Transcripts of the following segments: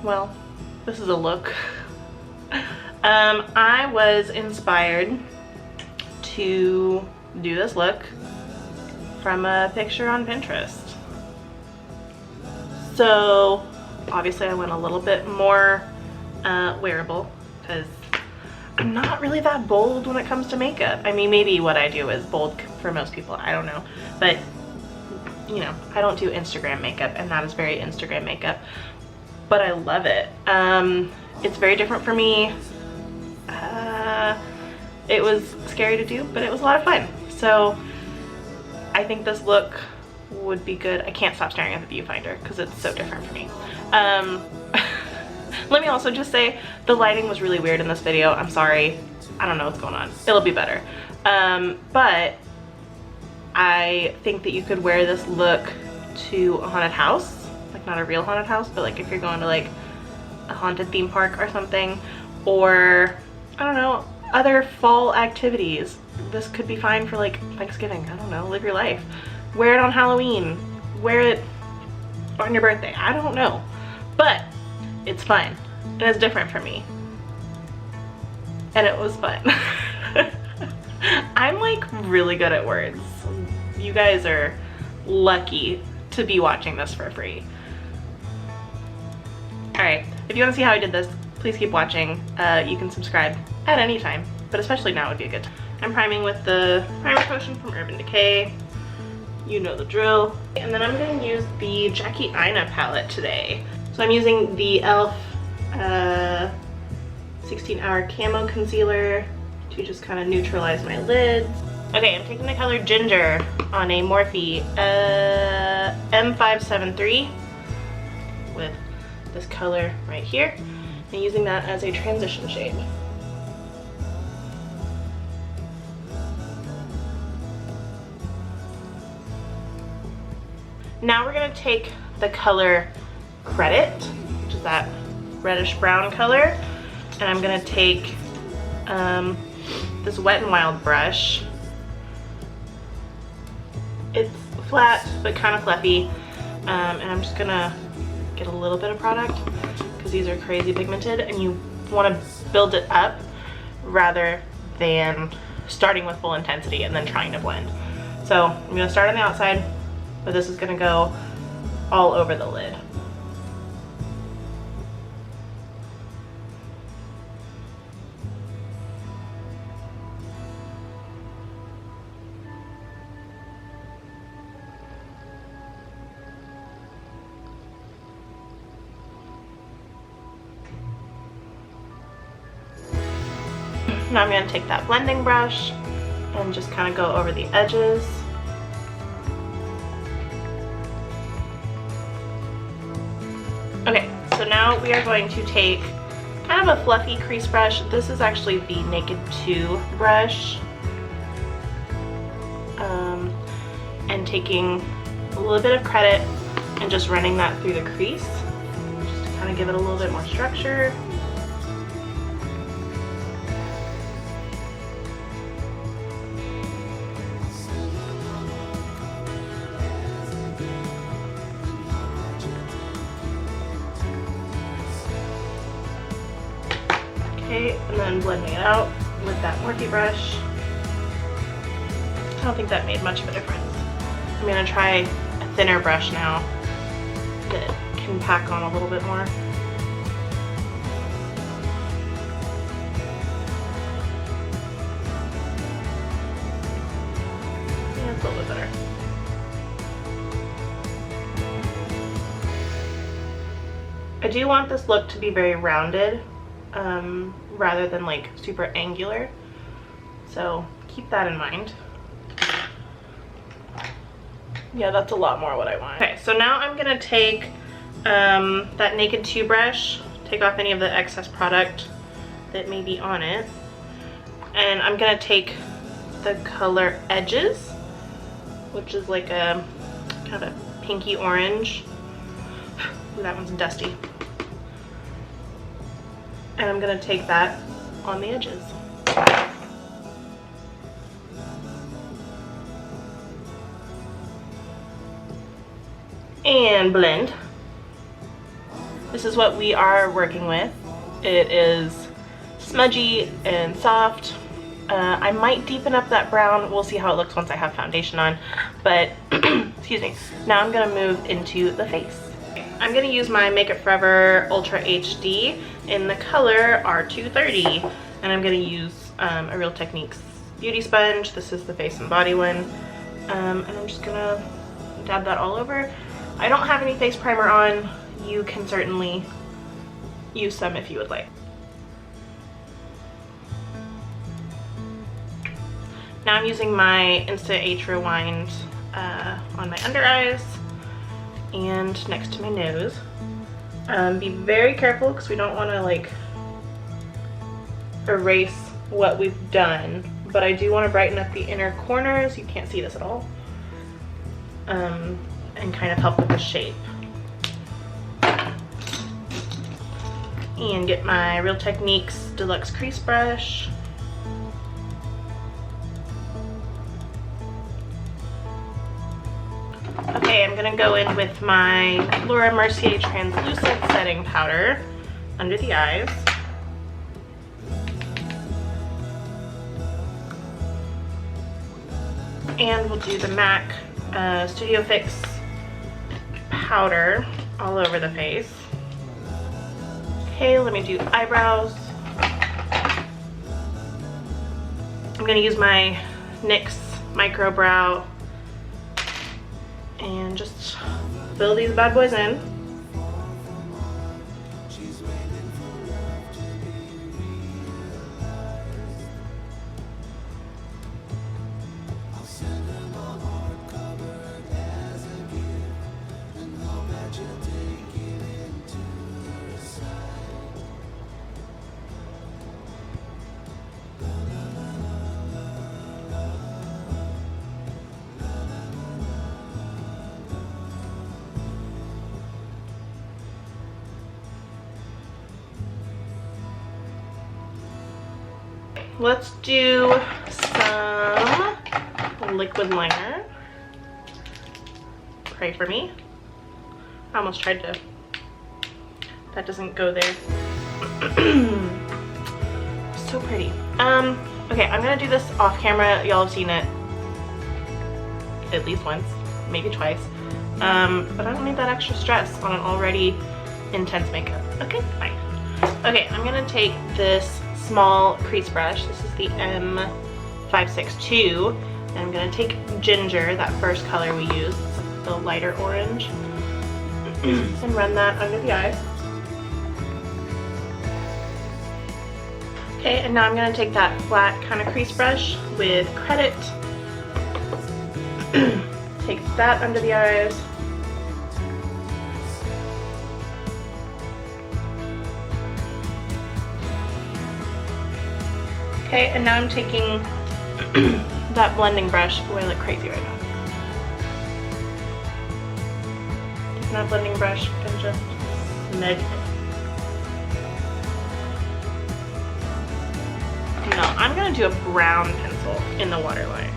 well, this is a look. I was inspired to do this look from a picture on Pinterest. So obviously I went a little bit more wearable because I'm not really that bold when it comes to makeup. I mean, maybe what I do is bold for most people, I don't know. But, you know, I don't do Instagram makeup, and that is very Instagram makeup. But I love it. It's very different for me. It was scary to do, but it was a lot of fun. So I think this look would be good. I can't stop staring at the viewfinder because it's so different for me. Let me also just say the lighting was really weird in this video. I'm sorry. I don't know what's going on. It'll be better. But I think that you could wear this look to a haunted house. Like, not a real haunted house, but like if you're going to like a haunted theme park or something, or I don't know, other fall activities. This could be fine for like Thanksgiving. I don't know, live your life. Wear it on Halloween. Wear it on your birthday. I don't know. But it's fun. And it's different for me. And it was fun. I'm like really good at words. You guys are lucky to be watching this for free. Alright, if you want to see how I did this, please keep watching. You can subscribe at any time, but especially now would be a good time. I'm priming with the primer potion from Urban Decay. You know the drill. And then I'm going to use the Jackie Aina palette today. So I'm using the e.l.f. 16-hour camo concealer to just kind of neutralize my lids. Okay, I'm taking the color Ginger on a Morphe M573 with this color right here, and using that as a transition shade. Now we're going to take the color Credit, which is that reddish brown color, and I'm going to take this Wet n Wild brush. It's flat but kind of fluffy, and I'm just going to get a little bit of product because these are crazy pigmented, and you want to build it up rather than starting with full intensity and then trying to blend. So I'm going to start on the outside, but this is going to go all over the lid. Now I'm going to take that blending brush and just kind of go over the edges. Okay, so now we are going to take kind of a fluffy crease brush. This is actually the Naked 2 brush. And taking a little bit of Credit and just running that through the crease, just to kind of give it a little bit more structure. And then blending it out with that Morphe brush. I don't think that made much of a difference. I'm going to try a thinner brush now that can pack on a little bit more. Yeah, it's a little bit better. I do want this look to be very rounded, rather than like super angular, so keep that in mind. Yeah, that's a lot more what I want. Okay, so now I'm gonna take that Naked 2 brush, take off any of the excess product that may be on it, and I'm gonna take the color Edges, which is like a kind of a pinky orange. Ooh, that one's dusty. And I'm going to take that on the edges. And blend. This is what we are working with. It is smudgy and soft. I might deepen up that brown. We'll see how it looks once I have foundation on. But, excuse me. Now I'm gonna move into the face. I'm gonna use my Make Up Forever Ultra HD in the color R230. And I'm gonna use a Real Techniques beauty sponge. This is the face and body one. And I'm just gonna dab that all over. I don't have any face primer on. You can certainly use some if you would like. Now I'm using my Insta Age Rewind on my under eyes and next to my nose. Be very careful because we don't want to like erase what we've done, but I do want to brighten up the inner corners. You can't see this at all. And kind of help with the shape. And get my Real Techniques Deluxe Crease Brush. Okay, I'm gonna go in with my Laura Mercier Translucent Setting Powder under the eyes. And we'll do the MAC Studio Fix powder all over the face. Okay, let me do eyebrows. I'm gonna use my NYX Micro Brow and just fill these bad boys in. Let's do some liquid liner. Pray for me. I almost tried to. That doesn't go there. So pretty. Okay, I'm gonna do this off camera. Y'all have seen it at least once, maybe twice. But I don't need that extra stress on an already intense makeup. Okay, fine. Okay, I'm gonna take this small crease brush. This is the M562. And I'm gonna take Ginger, that first color we used, the lighter orange, and run that under the eyes. Okay, and now I'm gonna take that flat kind of crease brush with Credit, take that under the eyes. Okay, and now I'm taking that blending brush. Oh, I look crazy right now. Taking that blending brush and just smudge it. No, I'm gonna do a brown pencil in the waterline.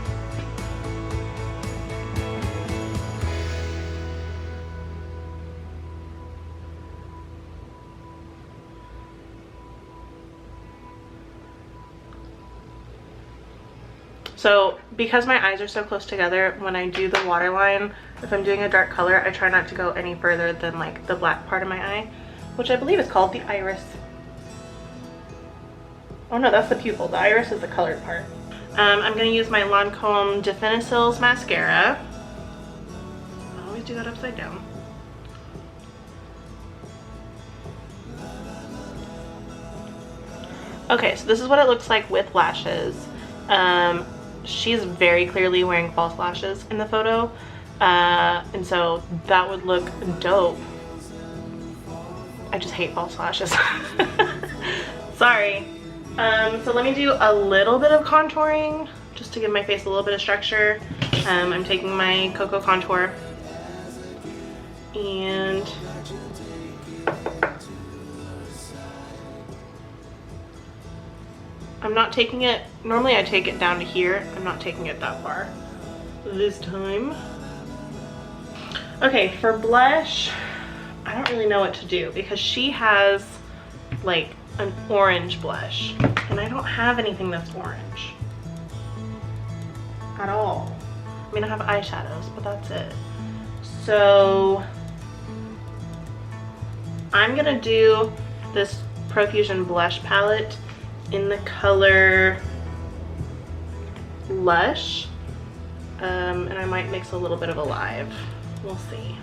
So because my eyes are so close together, when I do the waterline, if I'm doing a dark color, I try not to go any further than like the black part of my eye, which I believe is called the iris. Oh no, that's the pupil. The iris is the colored part. I'm gonna use my Lancome Definicils mascara. I always do that upside down. Okay, so this is what it looks like with lashes. She's very clearly wearing false lashes in the photo, and so that would look dope. I just hate false lashes. Sorry. So let me do a little bit of contouring just to give my face a little bit of structure. I'm taking my Cocoa Contour and I'm not taking it, normally I take it down to here. I'm not taking it that far this time. Okay, for blush, I don't really know what to do because she has like an orange blush and I don't have anything that's orange at all. I mean, I have eyeshadows, but that's it. So I'm gonna do this Profusion blush palette in the color Lush, and I might mix a little bit of Alive. We'll see.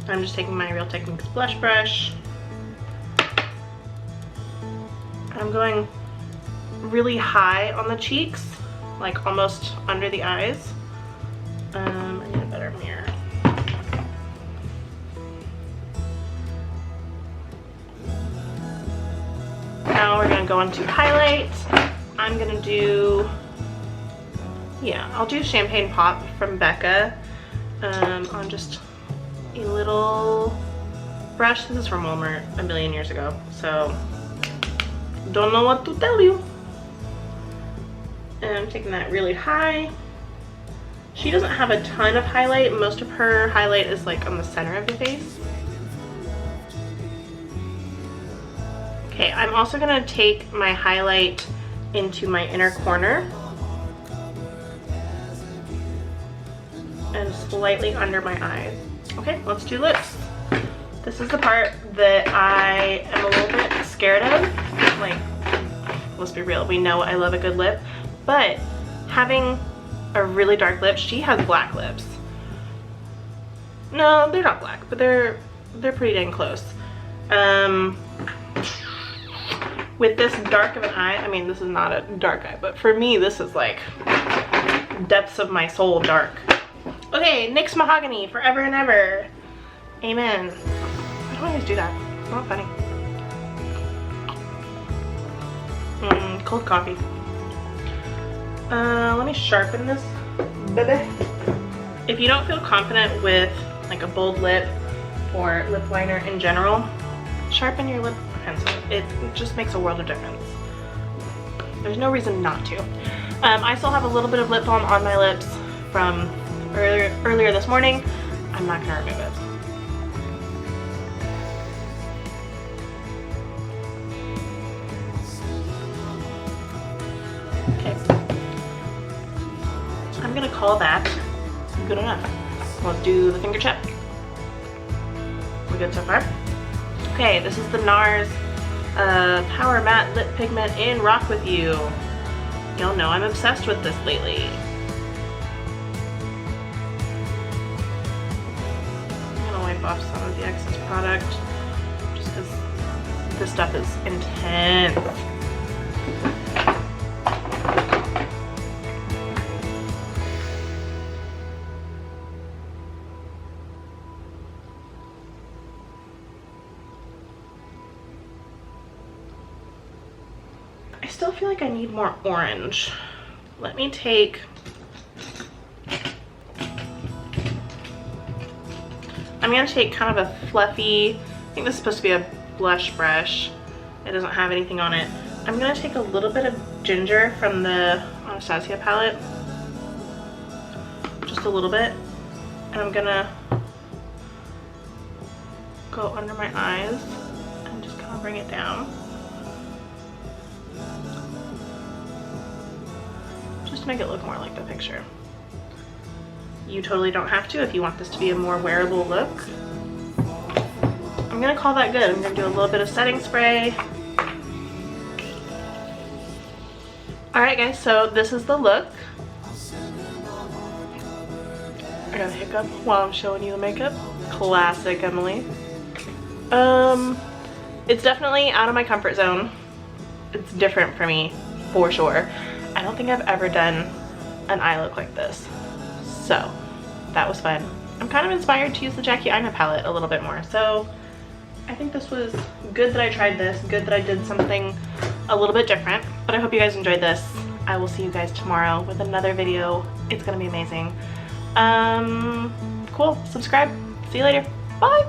I'm just taking my Real Techniques blush brush. I'm going really high on the cheeks, like almost under the eyes. I need a better mirror. Now we're gonna go on to highlight. I'm gonna do, I'll do Champagne Pop from Becca on just a little brush. This is from Walmart a million years ago, so don't know what to tell you. And I'm taking that really high. She doesn't have a ton of highlight. Most of her highlight is like on the center of the face. Okay, I'm also gonna take my highlight into my inner corner and slightly under my eyes. Okay, let's do lips. This is the part that I am a little bit scared of. Like, let's be real, we know I love a good lip, but having a really dark lip, she has black lips. No, they're not black, but they're pretty dang close. With this dark of an eye, I mean, this is not a dark eye, but for me, this is like depths of my soul dark. Okay, NYX Mahogany, forever and ever. Amen. I don't always do that. It's not funny. Cold coffee. Let me sharpen this baby. If you don't feel confident with like a bold lip or lip liner in general, sharpen your lip pencil. It just makes a world of difference. There's no reason not to. I still have a little bit of lip balm on my lips from earlier this morning. I'm not gonna remove it. Okay. I'm gonna call that good enough. Let's do the finger check. We good so far? Okay, this is the NARS Power Matte Lip Pigment in Rock With You. Y'all know I'm obsessed with this lately. I'm gonna wipe off some of the excess product just because this stuff is intense. I still feel like I need more orange. Let me take, I'm gonna take kind of a fluffy, I think this is supposed to be a blush brush. It doesn't have anything on it. I'm gonna take a little bit of ginger from the Anastasia palette. Just a little bit. And I'm gonna go under my eyes and just kind of bring it down. Just to make it look more like the picture. You totally don't have to if you want this to be a more wearable look. I'm gonna call that good. I'm gonna do a little bit of setting spray. Alright guys, so this is the look. I got a hiccup while I'm showing you the makeup. Classic Emily. It's definitely out of my comfort zone. It's different for me, for sure. I don't think I've ever done an eye look like this. So, that was fun. I'm kind of inspired to use the Jackie Aina palette a little bit more. So, I think this was good that I tried this, good that I did something a little bit different. But I hope you guys enjoyed this. I will see you guys tomorrow with another video. It's gonna be amazing. Cool. Subscribe. See you later. Bye!